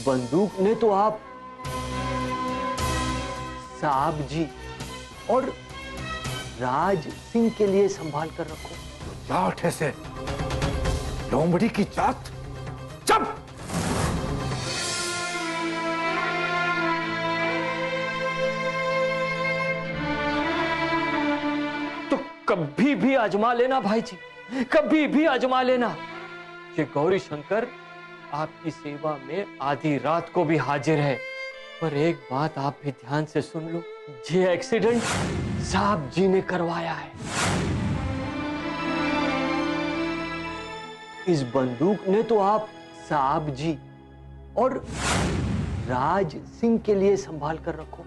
बंदूक ने तो आप साहब जी और राज सिंह के लिए संभाल कर रखो। जाट ऐसे लोमड़ी की जात। चुप। तो कभी भी आजमा लेना भाई जी, कभी भी आजमा लेना। ये गौरी शंकर आपकी सेवा में आधी रात को भी हाजिर है। पर एक बात आप भी ध्यान से सुन लो, ये एक्सीडेंट साहब जी ने करवाया है। इस बंदूक ने तो आप साहब जी और राज सिंह के लिए संभाल कर रखो।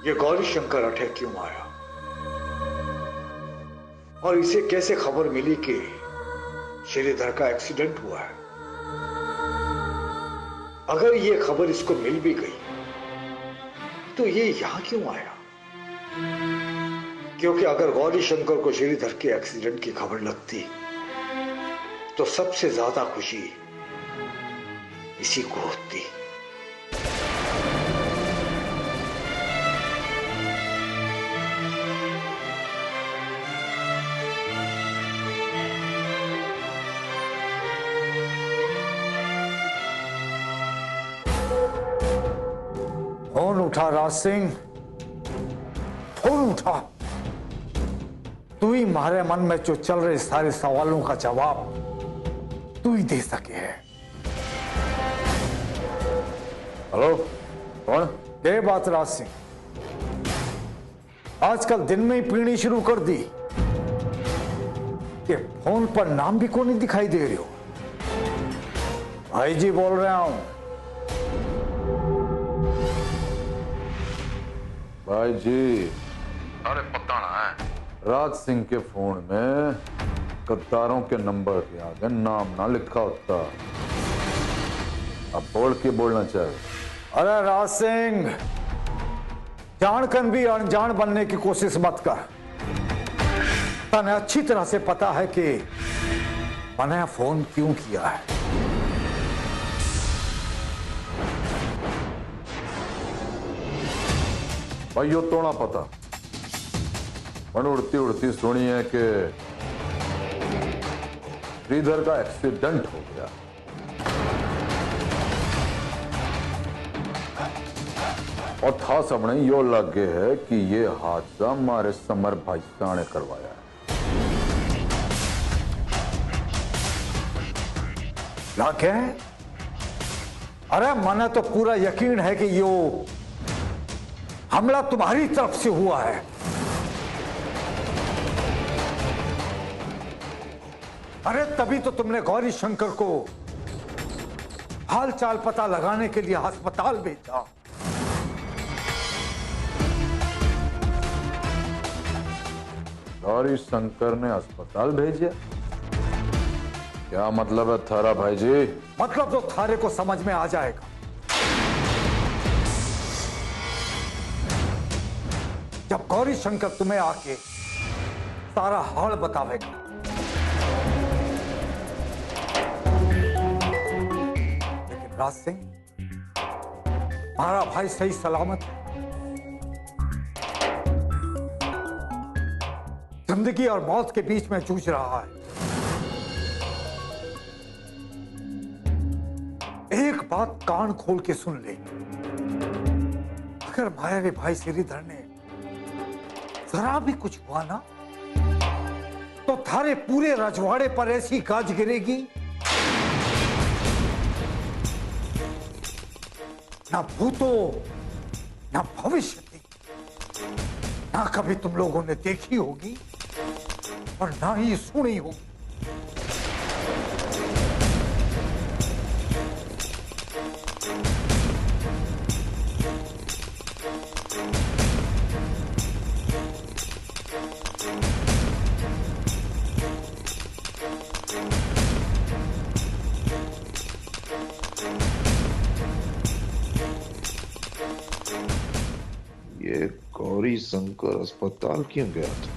ये गौरी शंकर अटैक क्यों आया और इसे कैसे खबर मिली कि श्रीधर का एक्सीडेंट हुआ है? अगर ये खबर इसको मिल भी गई तो ये यहां क्यों आया? क्योंकि अगर गौरी शंकर को श्रीधर के एक्सीडेंट की खबर लगती तो सबसे ज्यादा खुशी इसी को होती। फोन उठा राज सिंह, फोन उठा। तू ही हमारे मन में जो चल रहे सारे सवालों का जवाब तू ही दे सके है। हेलो, कौन? ये बात राज सिंह, आजकल दिन में ही पीनी शुरू कर दी कि फोन पर नाम भी को नहीं दिखाई दे रहे हो। भाई जी बोल रहा हूं। भाई जी, अरे पता ना है, राज सिंह के फोन में गद्दारों के नंबर के आगे नाम ना लिखा होता। अब बोल के बोलना चाहिए। अरे राज सिंह, जानकर भी अनजान बनने की कोशिश मत कर। तने अच्छी तरह से पता है कि मैंने फोन क्यों किया है। भाई यो तो ना पता, मैंने उड़ती उड़ती सुनी है कि श्रीधर का एक्सीडेंट हो गया। और था सबने यो लगे है कि ये हादसा हमारे समर भाई साहब ने करवाया है। लागे? अरे मने तो पूरा यकीन है कि यो हमला तुम्हारी तरफ से हुआ है। अरे तभी तो तुमने गौरी शंकर को हाल चाल पता लगाने के लिए अस्पताल भेजा। गौरी शंकर ने अस्पताल भेजा? क्या मतलब है थारा भाई जी? मतलब तो थारे को समझ में आ जाएगा। जब गौरी शंकर तुम्हें आके सारा हाल बतावेगा। लेकिन राज सिंह, हमारा भाई सही सलामत है। जिंदगी और मौत के बीच में जूझ रहा है। एक बात कान खोल के सुन ले, अगर हमारे भाई श्रीधर ने जरा भी कुछ हुआ ना तो थारे पूरे रजवाड़े पर ऐसी गाज गिरेगी, ना भूतो ना भविष्य की, ना कभी तुम लोगों ने देखी होगी और ना ही सुनी होगी। ये गौरी शंकर अस्पताल क्यों गया था?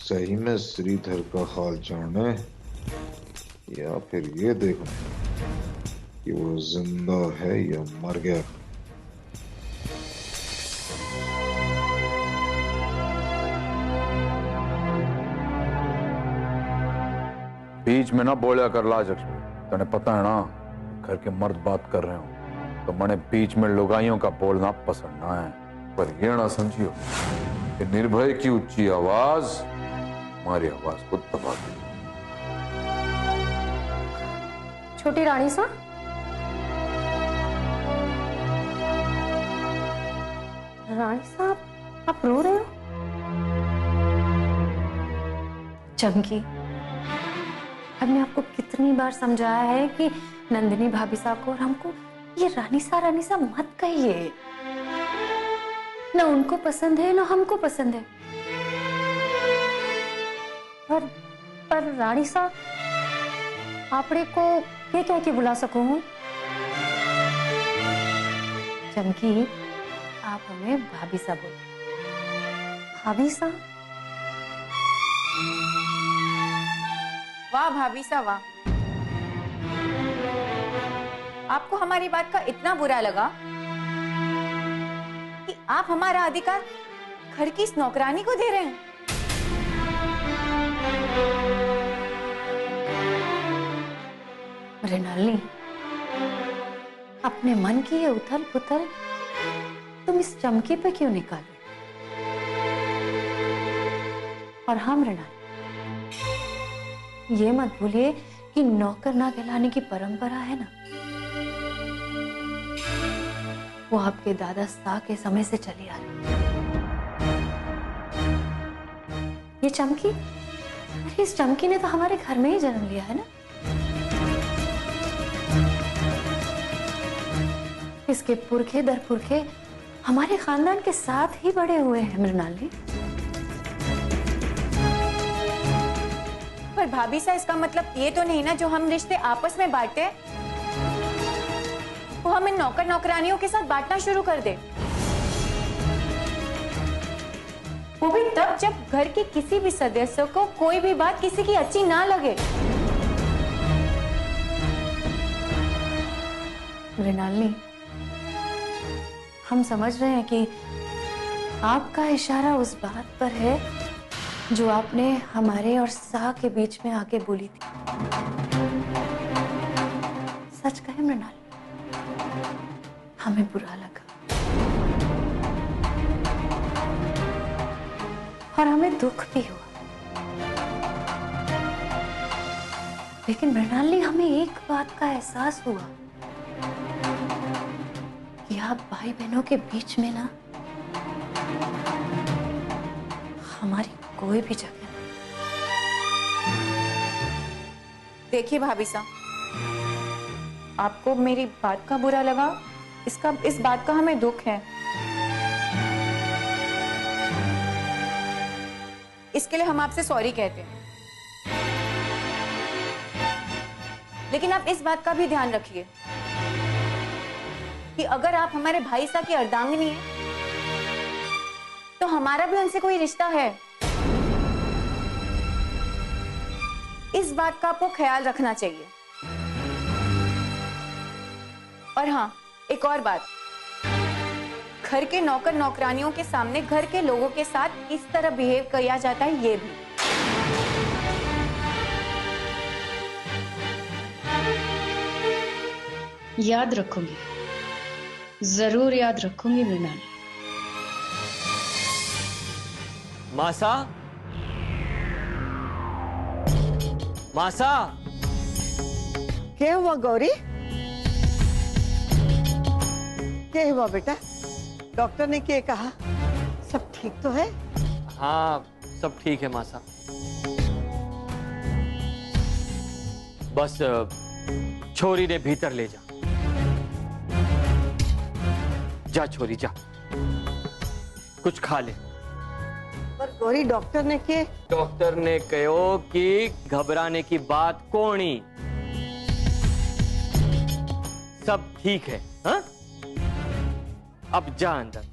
सही में श्रीधर का हाल जानने या फिर ये देखना कि वो जिंदा है या मर गया। बीच में ना बोलिया कर लाज लक्ष्मी, तने पता है ना घर के मर्द बात कर रहे हो तो मैंने बीच में लुगाइयों का बोलना पसंद ना है। पर ये ना समझियो कि निर्भय की ऊंची आवाज हमारी आवाज को दबा दे। छोटी रानी सा, रानी साहब आप रो रहे हो? चमकी, हमने आपको कितनी बार समझाया है कि नंदिनी भाभी साहब को और हमको ये रानी सा मत कहिए। ना उनको पसंद है ना हमको पसंद है। पर रानी साहब आपड़े को ये कह के बुला सकूं? चमकी, आप हमें भाभी साहब बोलो। भाभी साहब? वाह भाभी सा वाह, आपको हमारी बात का इतना बुरा लगा कि आप हमारा अधिकार घर की इस नौकरानी को दे रहे हैं। मृणालिनी, अपने मन की ये उथल पुथल तुम इस चमकी पे क्यों निकाले? और हाँ मृणालिनी, ये मत भूलिए कि नौकर ना कहलाने की परंपरा है ना, वो आपके दादा सा के समय से चली आ रही। ये चमकी, अरे इस चमकी ने तो हमारे घर में ही जन्म लिया है ना। इसके पुरखे दर पुरखे हमारे खानदान के साथ ही बड़े हुए हैं मृणालिनी। पर भाभी सा, इसका मतलब ये तो नहीं ना जो हम रिश्ते आपस में बांटते हैं वो हम इन नौकर नौकरानियों के साथ बांटना शुरू कर दे। वो भी तब जब घर के किसी भी सदस्य को कोई भी बात किसी की अच्छी ना लगे। मृणालिनी, हम समझ रहे हैं कि आपका इशारा उस बात पर है जो आपने हमारे और सा के बीच में आके बोली थी। सच कहे मृणालिनी, हमें बुरा लगा और हमें दुख भी हुआ, लेकिन मृणालिनी हमें एक बात का एहसास हुआ कि आप भाई बहनों के बीच में ना हमारी कोई भी जगह नहीं। देखिए भाभी सा, आपको मेरी बात का बुरा लगा, इस बात का हमें दुख है। इसके लिए हम आपसे सॉरी कहते हैं, लेकिन आप इस बात का भी ध्यान रखिए कि अगर आप हमारे भाई सा की अर्धांगिनी हैं, तो हमारा भी उनसे कोई रिश्ता है। इस बात का आपको ख्याल रखना चाहिए। और हाँ, एक और बात, घर के नौकर नौकरानियों के सामने घर के लोगों के साथ किस तरह बिहेव किया जाता है ये भी। याद रखूंगी, जरूर याद रखूंगी मृणालिनी। मासा, मासा, क्या हुआ गौरी? क्या हुआ बेटा? डॉक्टर ने क्या कहा? सब ठीक तो है? हाँ सब ठीक है मासा, बस छोरी ने भीतर ले जा। जा छोरी जा, कुछ खा ले। पर गौरी डॉक्टर ने क्या? डॉक्टर ने कहो कि घबराने की बात कोनी, सब ठीक है। हाँ? अब जा अंदर।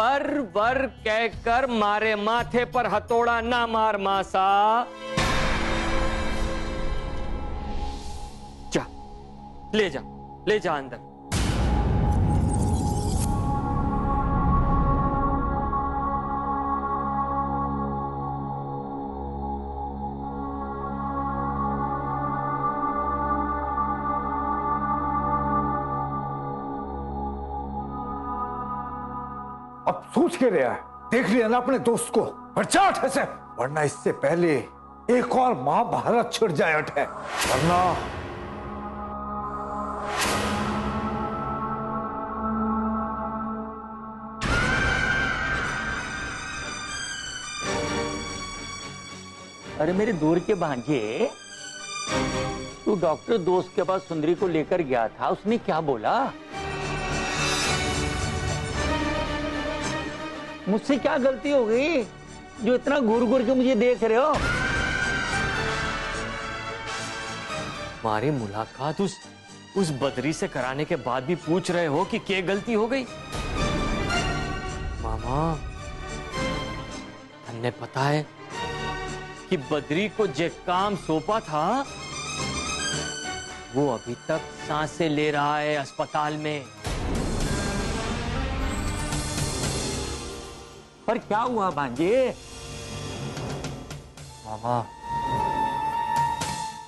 बर बर कहकर मारे माथे पर हथौड़ा ना मार मासा। जा, ले जा अंदर। अब सोच के रहा है, देख लिया ना अपने दोस्त को, हट से, वरना इससे पहले एक और महाभारत छिड़ जाए है, वरना अरे मेरे दूर के भांजे, तू डॉक्टर दोस्त के पास सुंदरी को लेकर गया था, उसने क्या बोला? मुझसे क्या गलती हो गई जो इतना घूर घूर के मुझे देख रहे हो? हमारी मुलाकात उस बदरी से कराने के बाद भी पूछ रहे हो कि क्या गलती हो गई? मामा, हमने पता है कि बदरी को जे काम सौंपा था वो अभी तक सांसें ले रहा है अस्पताल में। पर क्या हुआ भांजे? मामा,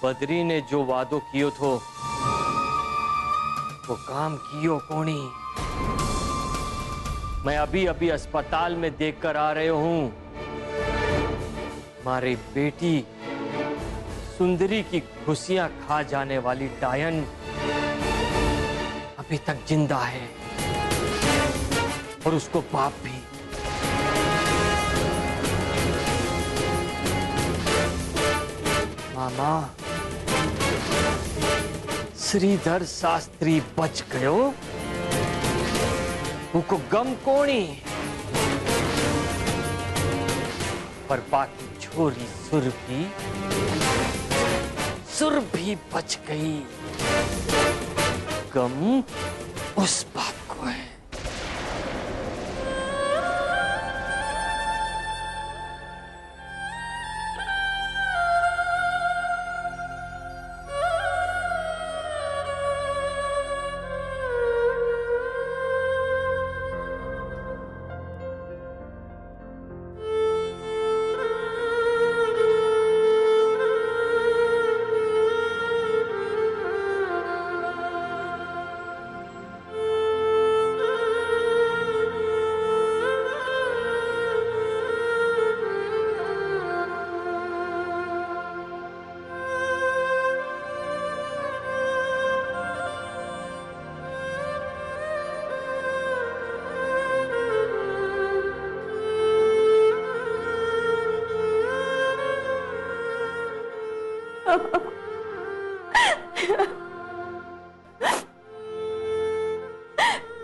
बदरी ने जो वादो कियो थो वो काम कियो कोनी। मैं अभी अभी अस्पताल में देखकर आ रहे हूं, हमारी बेटी सुंदरी की खुशियां खा जाने वाली डायन अभी तक जिंदा है और उसको बाप भी। मामा, श्रीधर शास्त्री बच गयो, उनको गम कोनी, पर बाकी छोरी सुरभि बच गई। गम उस बात को है।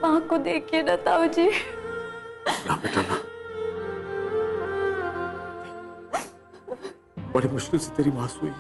माँ को देखिए ना ताऊ जी। ना बेटा ना, बड़ी मुश्किल से तेरी मां सोई।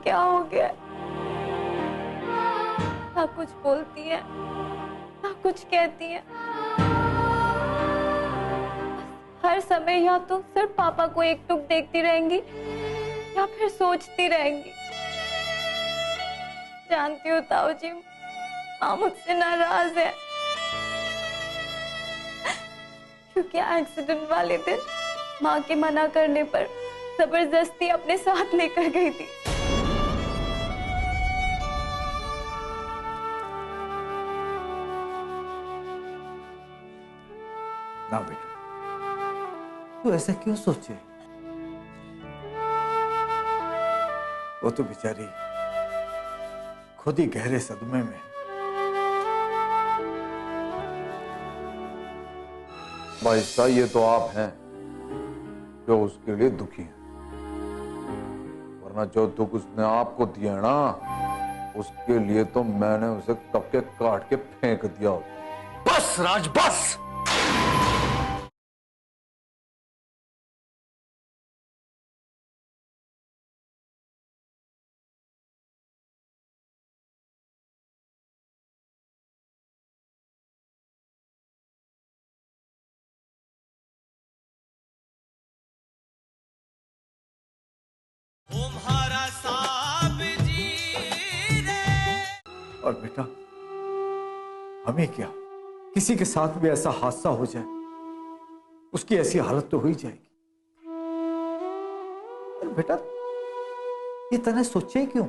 क्या हो गया? ना कुछ बोलती है, ना कुछ कहती है। हर समय या तो सिर्फ पापा को एकटुक देखती रहेंगी या फिर सोचती रहेंगी। जानती हूँ ताऊ जी, माँ मुझसे नाराज है क्योंकि एक्सीडेंट वाले दिन माँ के मना करने पर जबरदस्ती अपने साथ लेकर गई थी। ना बेटा, तू ऐसा क्यों सोचे? वो तो बेचारी खुद ही गहरे सदमे में। भाई साहब, ये तो आप हैं जो उसके लिए दुखी है, वरना जो दुख उसने आपको दिया है ना, उसके लिए तो मैंने उसे कब के काट के फेंक दिया होता। बस राज बस। और बेटा, हमें क्या, किसी के साथ भी ऐसा हादसा हो जाए, उसकी ऐसी हालत तो हो ही जाएगी। और बेटा, ये तने सोचे क्यों?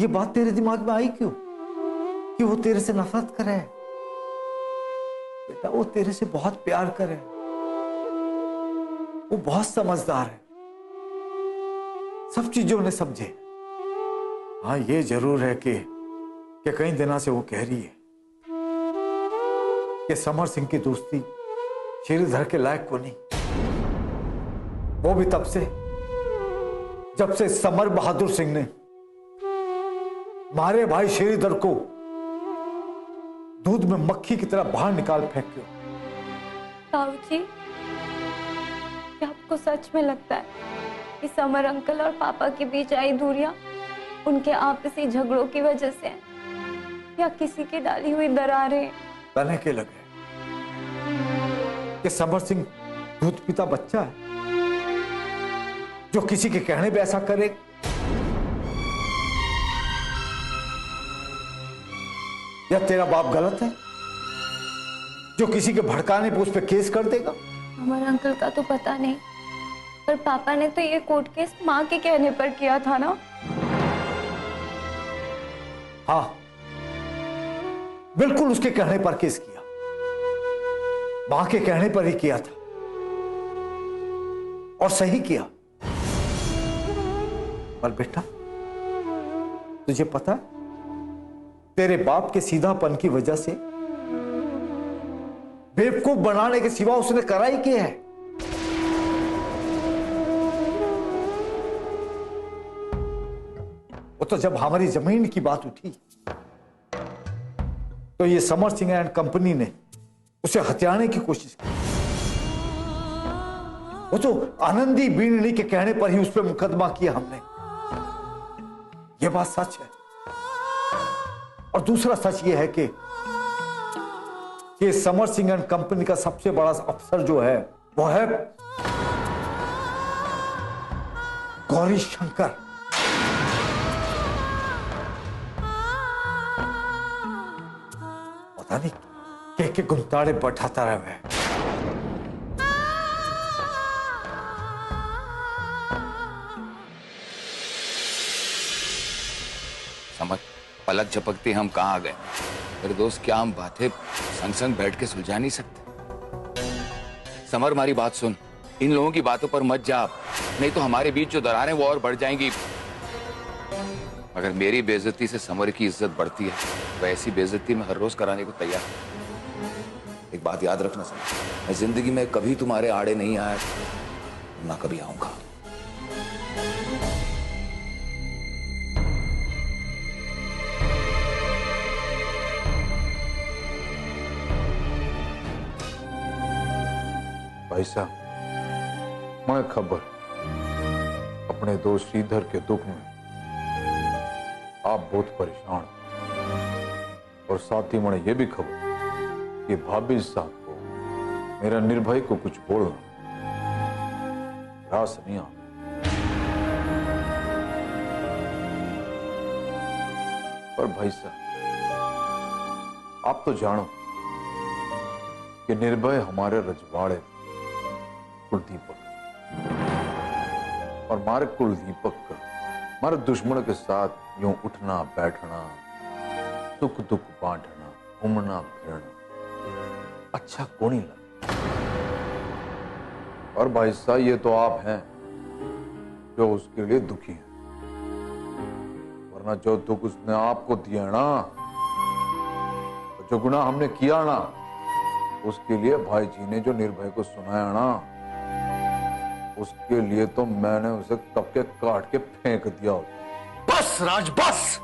ये बात तेरे दिमाग में आई क्यों कि वो तेरे से नफरत करे? बेटा, वो तेरे से बहुत प्यार करे, वो बहुत समझदार है, सब चीजों ने समझे। हाँ, ये जरूर है कि कई दिनों से वो कह रही है कि समर सिंह की दोस्ती श्रीधर के लायक को नहीं। वो भी तब से जब से समर बहादुर सिंह ने मारे भाई श्रीधर को दूध में मक्खी की तरह बाहर निकाल फेंक दिया। ताऊ जी, क्या आपको सच में लगता है कि समर अंकल और पापा के बीच आई दूरियां उनके आपसी झगड़ों की वजह से, या किसी की डाली हुई दरारें? तने के लगे कि समर सिंह दूध पीता बच्चा है जो किसी के कहने पे ऐसा करे? या तेरा बाप गलत है जो किसी के भड़काने पे उस पे केस कर देगा? समर अंकल का तो पता नहीं, पर पापा ने तो ये कोर्ट केस माँ के कहने पर किया था ना। हाँ, बिल्कुल उसके कहने पर केस किया, मां के कहने पर ही किया था, और सही किया। पर बेटा, तुझे पता है, तेरे बाप के सीधापन की वजह से बेवकूफ बनाने के सिवा उसने करा ही क्या है? वो तो जब हमारी जमीन की बात उठी तो ये समर सिंह एंड कंपनी ने उसे हथियाने की कोशिश की। वो तो आनंदी बीणनी के कहने पर ही उस पर मुकदमा किया हमने। ये बात सच है। और दूसरा सच ये है कि समर सिंह एंड कंपनी का सबसे बड़ा अफसर जो है वो है गौरी शंकर। पता नहीं के गुंताड़े बैठाता रहे। समझ, पलक झपकते हम कहाँ आ गए? मेरे दोस्त, क्या हम बातें संग संग बैठ के सुलझा नहीं सकते? समर, हमारी बात सुन, इन लोगों की बातों पर मत जा, नहीं तो हमारे बीच जो दरारें वो और बढ़ जाएंगी। अगर मेरी बेइज्जती से समर की इज्जत बढ़ती है, वैसी बेइज्जती मैं हर रोज कराने को तैयार। एक बात याद रखना समर, मैं जिंदगी में कभी तुम्हारे आड़े नहीं आया, ना कभी आऊंगा। भाई साहब, मैं खबर अपने दोस्त श्रीधर के दुख में आप बहुत परेशान, और साथ ही मैंने ये भी खबर कि भाभी साहब को मेरा निर्भय को कुछ बोलना रास नहीं आ। पर भाई साहब, आप तो जानो कि निर्भय हमारे रजवाड़े कुलदीपक, और हमारे कुलदीपक का हमारे दुश्मन के साथ यूं उठना बैठना, सुख दुख बांटना, घूमना फिरना अच्छा कौन ही लगा। और भाई साहब, ये तो आप हैं जो उसके लिए दुखी हैं, वरना जो दुख उसने आपको दिया ना, जो गुनाह हमने किया ना, उसके लिए भाई जी ने जो निर्भय को सुनाया ना, उसके लिए तो मैंने उसे कब के काट के फेंक दिया होता। बस राज बस।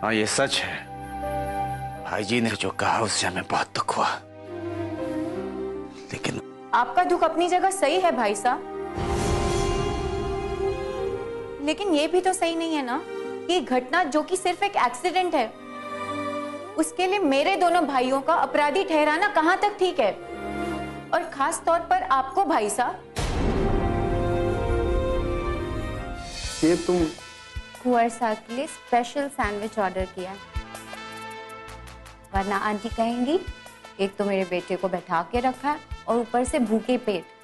हाँ ये सच है, भाई जी ने जो कहा उससे हमें बहुत दुख हुआ, लेकिन आपका दुख अपनी जगह सही है भाई साहब, लेकिन ये भी तो सही नहीं है ना कि घटना जो कि सिर्फ एक एक्सीडेंट है, उसके लिए मेरे दोनों भाइयों का अपराधी ठहराना कहां तक ठीक है, और खास तौर पर आपको भाई साहब। ये तुम कुंवर साहब के लिए स्पेशल सैंडविच ऑर्डर किया है, वरना आंटी कहेंगी एक तो मेरे बेटे को बैठा के रखा है और ऊपर से भूखे पेट।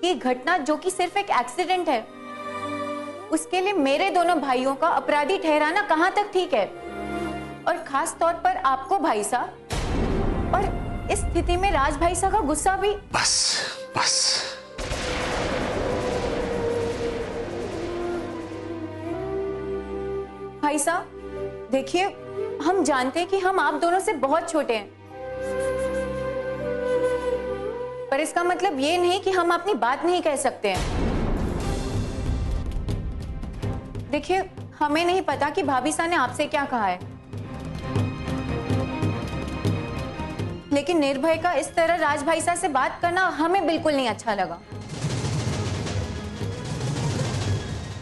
ये घटना जो कि सिर्फ एक एक्सीडेंट है, उसके लिए मेरे दोनों भाइयों का अपराधी ठहराना कहां तक ठीक है, और खास तौर पर आपको भाई साहब, और इस स्थिति में राज भाई साहब का गुस्सा भी। बस बस। भाई साहब देखिए, हम जानते हैं कि हम आप दोनों से बहुत छोटे हैं, पर इसका मतलब ये नहीं कि हम अपनी बात नहीं कह सकते हैं। देखिए, हमें नहीं पता कि भाभी साहब ने आपसे क्या कहा है, लेकिन निर्भय का इस तरह राज भाई साहब से बात करना हमें बिल्कुल नहीं अच्छा लगा।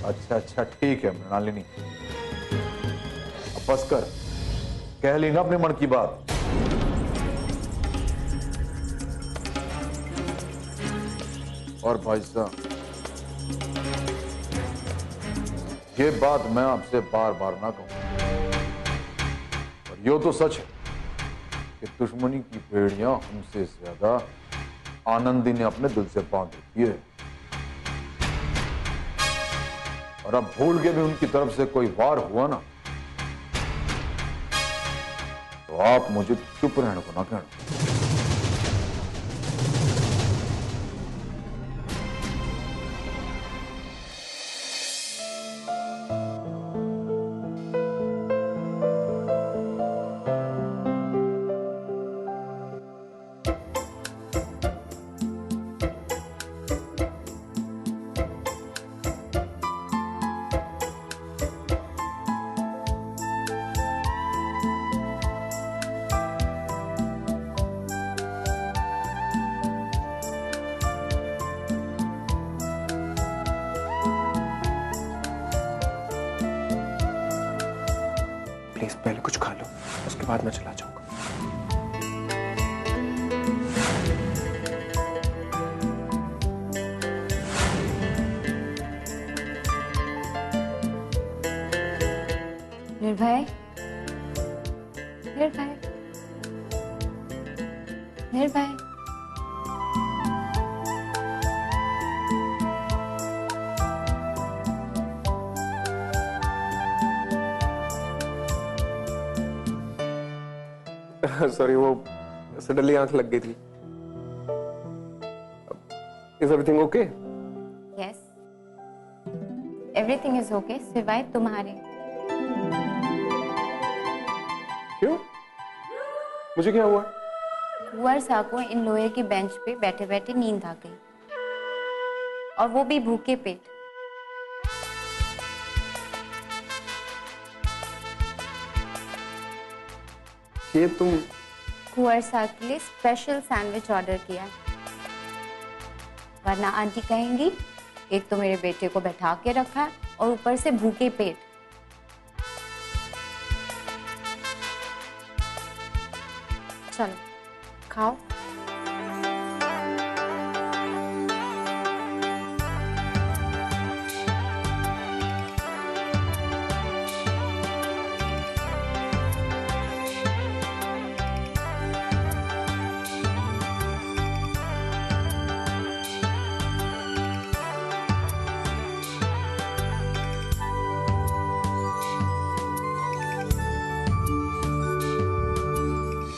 अच्छा ठीक है मृणालिनी, अब बस कर, कह ली ना अपने मन की बात। और भाई साहब, ये बात मैं आपसे बार बार ना कहूं, और यो तो सच है कि दुश्मनी की बेड़ियां हमसे ज्यादा आनंदी ने अपने दिल से बांध रखी है, और अब भूल के भी उनकी तरफ से कोई वार हुआ ना, तो आप मुझे चुप रहने को ना कहना। प्लीज पहले कुछ खा लो, उसके बाद मैं चला जाऊंगा। निर्भय, निर्भय, निर्भय, सॉरी, वो सडनली आंख लग गई थी। Is everything okay? Yes, everything is okay सिवाय तुम्हारे। क्यों? मुझे क्या हुआ? कुंवर साहब को इन लोहे की बेंच पे बैठे बैठे नींद आ गई, और वो भी भूखे पेट। ये तुम कुंवर साहब के लिए स्पेशल सैंडविच ऑर्डर किया है, वरना आंटी कहेंगी एक तो मेरे बेटे को बैठा के रखा है और ऊपर से भूखे पेट। चलो खाओ।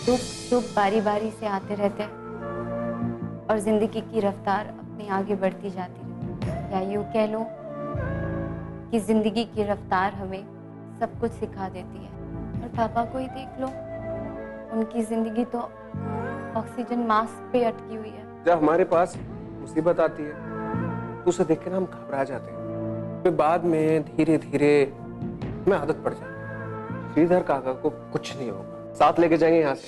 दुख सुख बारी बारी से आते रहते हैं और जिंदगी की रफ्तार अपनी आगे बढ़ती जाती रहती है। या यूं कह लो कि जिंदगी की रफ्तार हमें सब कुछ सिखा देती है। और पापा को ही देख लो, उनकी जिंदगी तो ऑक्सीजन मास्क पे अटकी हुई है। जब हमारे पास मुसीबत आती है तो उसे देख के ना हम घबरा जाते हैं, फिर बाद में धीरे धीरे हमें आदत पड़ जाती है। श्रीधर काका को कुछ नहीं होगा, साथ लेके जाएंगे यहाँ से।